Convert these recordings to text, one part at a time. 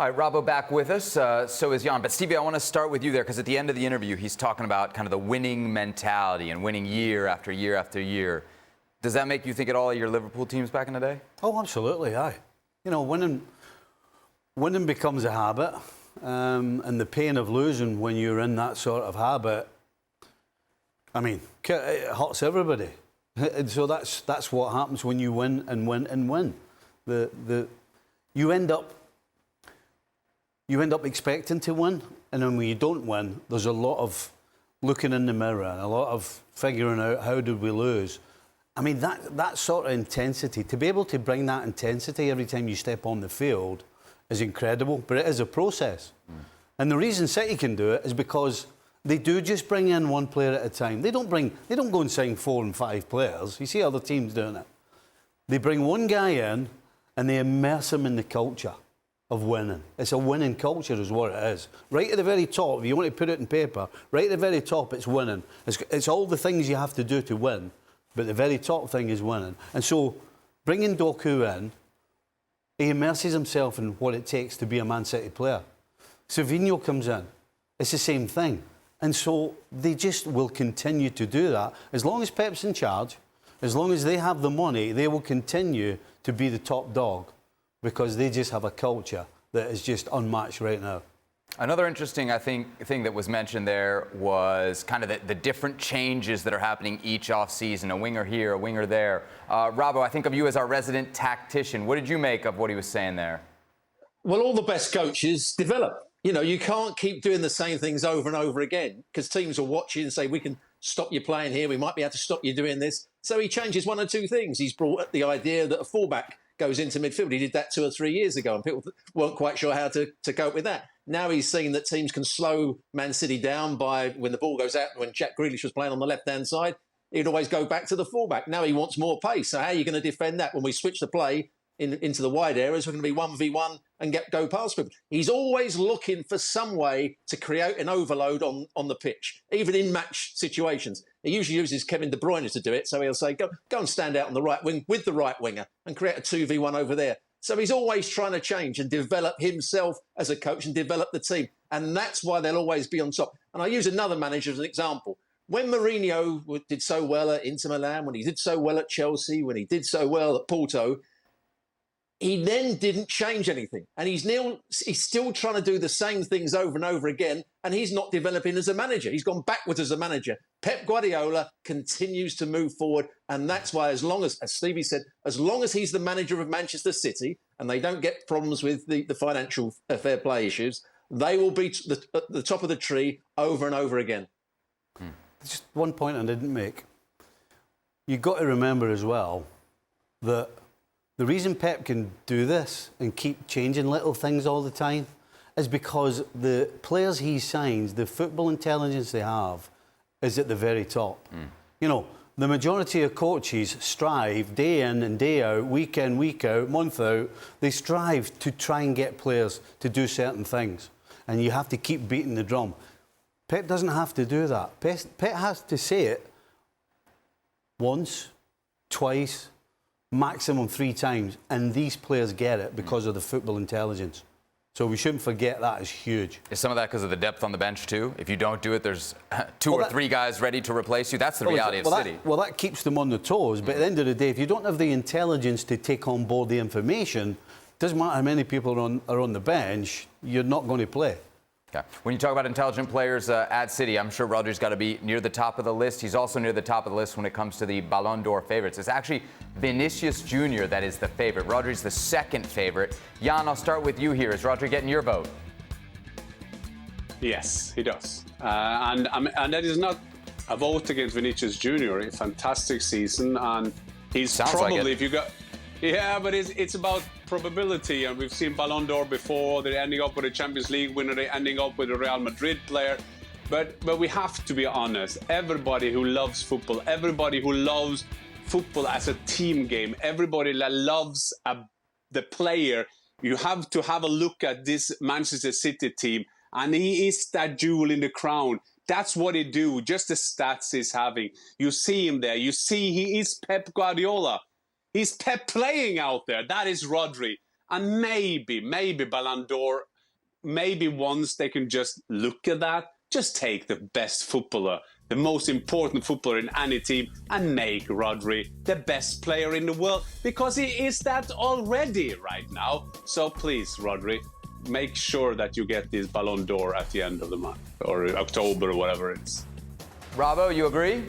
All right, Robbo back with us. So is Jan. But Stevie, I want to start with you there because at the end of the interview, he's talking about kind of the winning mentality and winning year after year after year. Does that make you think at all of your Liverpool teams back in the day? Oh, absolutely, aye. You know, winning becomes a habit, and the pain of losing when you're in that sort of habit, I mean, it hurts everybody. And so that's what happens when you win and win and win. You end up expecting to win, and then when you don't win, there's a lot of looking in the mirror and a lot of figuring out how did we lose. I mean, that sort of intensity, to be able to bring that intensity every time you step on the field is incredible, but it is a process. And the reason City can do it is because they do just bring in one player at a time. They don't go and sign 4 and 5 players. You see other teams doing it. They bring one guy in and they immerse him in the culture of winning. It's a winning culture is what it is. Right at the very top, if you want to put it in paper, right at the very top, it's winning. It's all the things you have to do to win, but the very top thing is winning. And so bringing Doku in, he immerses himself in what it takes to be a Man City player. Savinho comes in, it's the same thing. And so they just will continue to do that. As long as Pep's in charge, as long as they have the money, they will continue to be the top dog because they just have a culture that is just unmatched right now. Another interesting, I think, thing that was mentioned there was kind of the different changes that are happening each off-season, a winger here, a winger there. Robbo, I think of you as our resident tactician. What did you make of what he was saying there? Well, all the best coaches develop. You know, you can't keep doing the same things over and over again because teams will watch you and say, we can stop you playing here, we might be able to stop you doing this. So he changes 1 or 2 things. He's brought the idea that a fullback goes into midfield. He did that 2 or 3 years ago and people weren't quite sure how to cope with that. Now he's seen that teams can slow Man City down by when the ball goes out. When Jack Grealish was playing on the left-hand side, he'd always go back to the fullback. Now he wants more pace. So how are you going to defend that when we switch the play into the wide areas? We're going to be 1v1 and go past people. He's always looking for some way to create an overload on the pitch, even in match situations. He usually uses Kevin De Bruyne to do it. So he'll say, go and stand out on the right wing with the right winger and create a 2v1 over there. So he's always trying to change and develop himself as a coach and develop the team. And that's why they'll always be on top. And I use another manager as an example. When Mourinho did so well at Inter Milan, when he did so well at Chelsea, when he did so well at Porto, he then didn't change anything. And he's still trying to do the same things over and over again. And he's not developing as a manager. He's gone backwards as a manager. Pep Guardiola continues to move forward. And that's why, as Stevie said, as long as he's the manager of Manchester City and they don't get problems with the financial fair play issues, they will be at the top of the tree over and over again. Just one point I didn't make. You've got to remember as well that the reason Pep can do this and keep changing little things all the time is because the players he signs, the football intelligence they have, is at the very top. You know, the majority of coaches strive day in and day out, week in, week out, month out. They strive to try and get players to do certain things. And you have to keep beating the drum. Pep doesn't have to do that. Pep has to say it once, twice, maximum 3 times, and these players get it because of the football intelligence. So we shouldn't forget that is huge. Is some of that because of the depth on the bench too? If you don't do it, there's 2 or 3 guys ready to replace you. That's the reality of City. That keeps them on the toes. But at the end of the day, if you don't have the intelligence to take on board the information, it doesn't matter how many people are on the bench, you're not going to play. Okay. When you talk about intelligent players at City, I'm sure Rodri's got to be near the top of the list. He's also near the top of the list when it comes to the Ballon d'Or favorites. It's actually Vinicius Jr. that is the favorite. Rodri's the second favorite. Jan, I'll start with you here. Is Rodri getting your vote? Yes, he does. And that is not a vote against Vinicius Jr. A fantastic season. And he's probably, if you got... Yeah, but it's about probability, and we've seen Ballon d'Or before. They're ending up with a Champions League winner, they're ending up with a Real Madrid player. But we have to be honest. Everybody who loves football, everybody who loves football as a team game, everybody that loves the player, you have to have a look at this Manchester City team, and he is that jewel in the crown. That's what he do, just the stats he's having. You see him there. You see he is Pep Guardiola. He's Pep playing out there. That is Rodri. And maybe Ballon d'Or maybe once they can just look at that, just take the best footballer, the most important footballer in any team, and make Rodri the best player in the world, because he is that already right now. So please, Rodri, make sure that you get this Ballon d'Or at the end of the month, or October, or whatever it is. Robbo, you agree?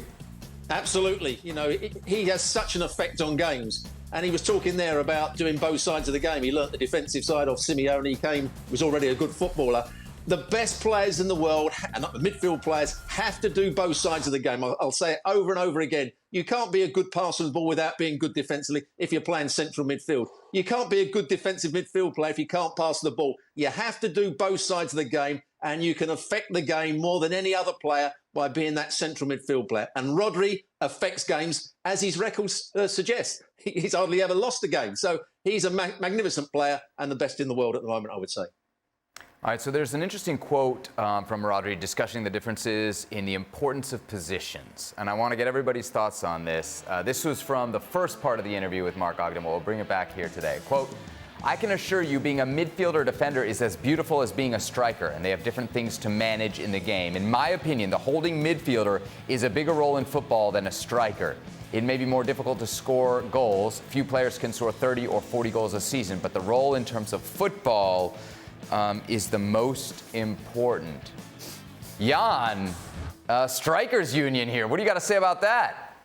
Absolutely. You know, he has such an effect on games. And he was talking there about doing both sides of the game. He learnt the defensive side off Simeone. Was already a good footballer. The best players in the world, and the midfield players, have to do both sides of the game. I'll say it over and over again. You can't be a good passer of the ball without being good defensively if you're playing central midfield. You can't be a good defensive midfield player if you can't pass the ball. You have to do both sides of the game, and you can affect the game more than any other player by being that central midfield player. And Rodri affects games, as his records suggest. He's hardly ever lost a game. So he's a magnificent player and the best in the world at the moment, I would say. All right, so there's an interesting quote from Rodri discussing the differences in the importance of positions. And I want to get everybody's thoughts on this. This was from the first part of the interview with Mark Ogden. We'll bring it back here today. Quote, I can assure you being a midfielder defender is as beautiful as being a striker, and they have different things to manage in the game. In my opinion, the holding midfielder is a bigger role in football than a striker. It may be more difficult to score goals. Few players can score 30 or 40 goals a season, but the role in terms of football is the most important. Jan, strikers union here. What do you got to say about that?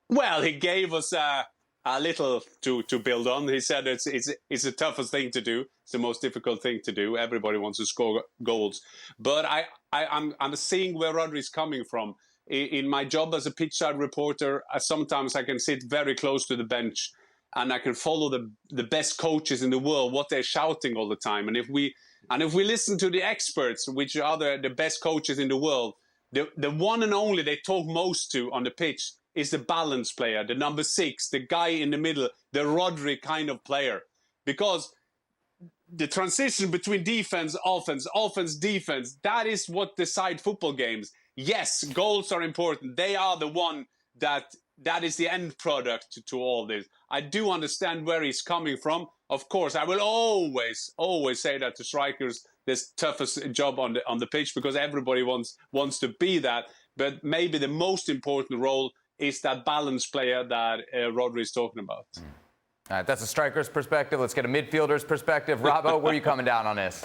Well, he gave us a little to build on. He said it's the toughest thing to do. It's the most difficult thing to do. Everybody wants to score goals. But I'm seeing where Rodri's coming from. In my job as a pitchside reporter, sometimes I can sit very close to the bench and I can follow the best coaches in the world, what they're shouting all the time. And if we listen to the experts, which are the best coaches in the world, the one and only they talk most to on the pitch is the balance player, the number 6, the guy in the middle, the Rodri kind of player. Because the transition between defense, offense, defense, that is what decide football games. Yes, goals are important. They are the one that is the end product to all this. I do understand where he's coming from. Of course, I will always say that to strikers, this toughest job on the pitch, because everybody wants to be that. But maybe the most important role is that balance player that Rodri is talking about. All right, that's a striker's perspective. Let's get a midfielder's perspective. Robbo, where are you coming down on this?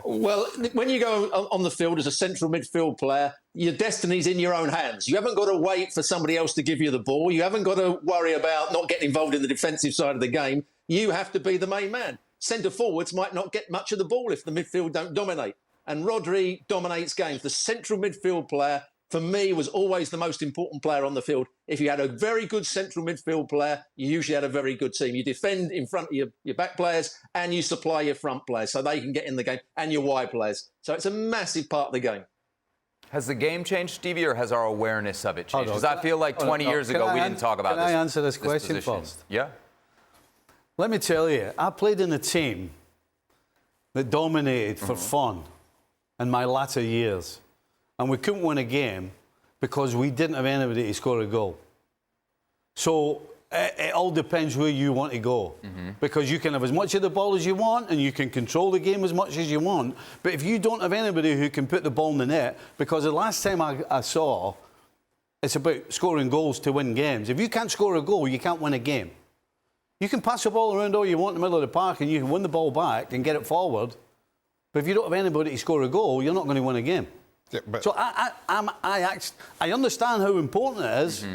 Well, when you go on the field as a central midfield player, your destiny's in your own hands. You haven't got to wait for somebody else to give you the ball. You haven't got to worry about not getting involved in the defensive side of the game. You have to be the main man. Centre forwards might not get much of the ball if the midfield don't dominate. And Rodri dominates games. The central midfield player, for me, was always the most important player on the field. If you had a very good central midfield player, you usually had a very good team. You defend in front of your back players and you supply your front players so they can get in the game, and your wide players. So it's a massive part of the game. Has the game changed, Stevie, or has our awareness of it changed? Because I feel like 20 years ago we didn't talk about this. Can I answer this question position first? Yeah. Let me tell you, I played in a team that dominated for fun in my latter years. And we couldn't win a game because we didn't have anybody to score a goal. So it all depends where you want to go. Because you can have as much of the ball as you want and you can control the game as much as you want. But if you don't have anybody who can put the ball in the net, because the last time I saw, it's about scoring goals to win games. If you can't score a goal, you can't win a game. You can pass the ball around all you want in the middle of the park and you can win the ball back and get it forward. But if you don't have anybody to score a goal, you're not going to win a game. Yeah, so I understand how important it is,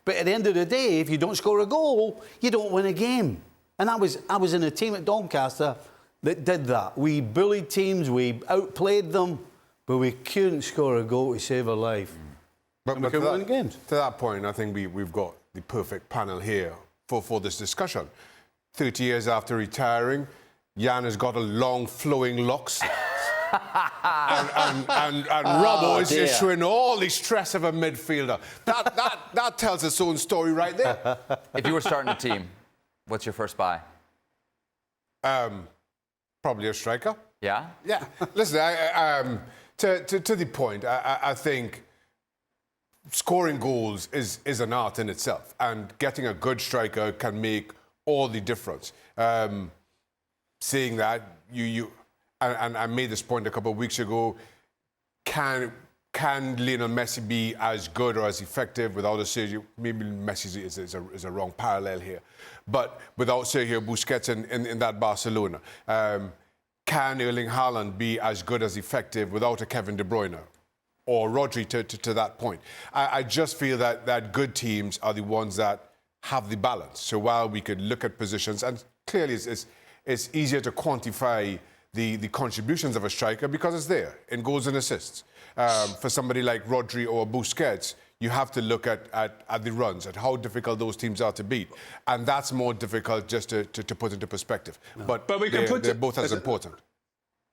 but at the end of the day, if you don't score a goal, you don't win a game. And I was in a team at Doncaster that did that. We bullied teams, we outplayed them, but we couldn't score a goal to save our life. But we couldn't win games. To that point, I think we've got the perfect panel here for this discussion. 30 years after retiring, Jan has got a long flowing locks. and Robbo is showing all the stress of a midfielder. That tells its own story right there. If you were starting a team, what's your first buy? Probably a striker. Yeah? Yeah. Listen, to the point, I think scoring goals is an art in itself, and getting a good striker can make all the difference. Seeing that, and I made this point a couple of weeks ago, can Lionel Messi be as good or as effective without a Sergio? Maybe Messi is a wrong parallel here, but without Sergio Busquets in that Barcelona. Can Erling Haaland be as good as effective without a Kevin De Bruyne or Rodri to that point? I just feel that good teams are the ones that have the balance. So while we could look at positions, and clearly it's easier to quantify the contributions of a striker because it's there in goals and assists. For somebody like Rodri or Busquets, you have to look at the runs, at how difficult those teams are to beat. And that's more difficult just to put into perspective. No. But we can they're both as important.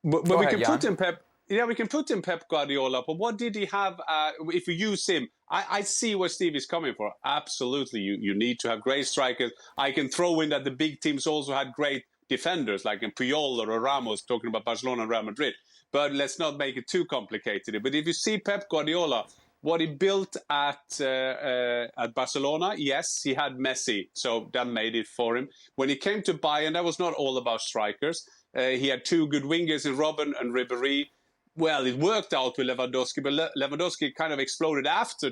But we can put in Pep... Yeah, we can put in Pep Guardiola, but what did he have if you use him? I see where Steve is coming for. Absolutely, you need to have great strikers. I can throw in that the big teams also had great defenders, like in Puyol or Ramos, talking about Barcelona and Real Madrid. But let's not make it too complicated. But if you see Pep Guardiola, what he built at Barcelona, yes, he had Messi, so that made it for him. When he came to Bayern, that was not all about strikers. He had two good wingers in Robben and Ribéry. Well, it worked out with Lewandowski, but Lewandowski kind of exploded after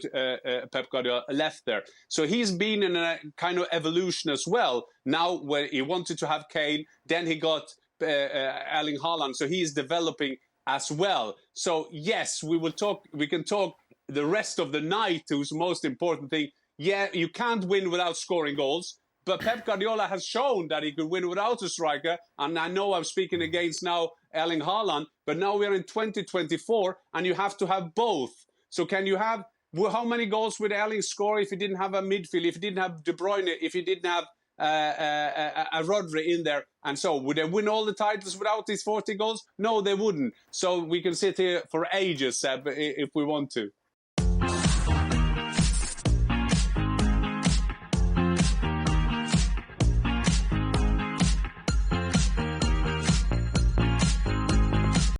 Pep Guardiola left there. So he's been in a kind of evolution as well. Now, where he wanted to have Kane, then he got Erling Haaland, so he's developing as well. So yes, we can talk the rest of the night, who's the most important thing. Yeah, you can't win without scoring goals. But Pep Guardiola has shown that he could win without a striker. And I know I'm speaking against now Erling Haaland, but now we're in 2024 and you have to have both. So can you have, how many goals would Erling score if he didn't have a midfield, if he didn't have De Bruyne, if he didn't have a Rodri in there? And so would they win all the titles without these 40 goals? No, they wouldn't. So we can sit here for ages, Seb, if we want to.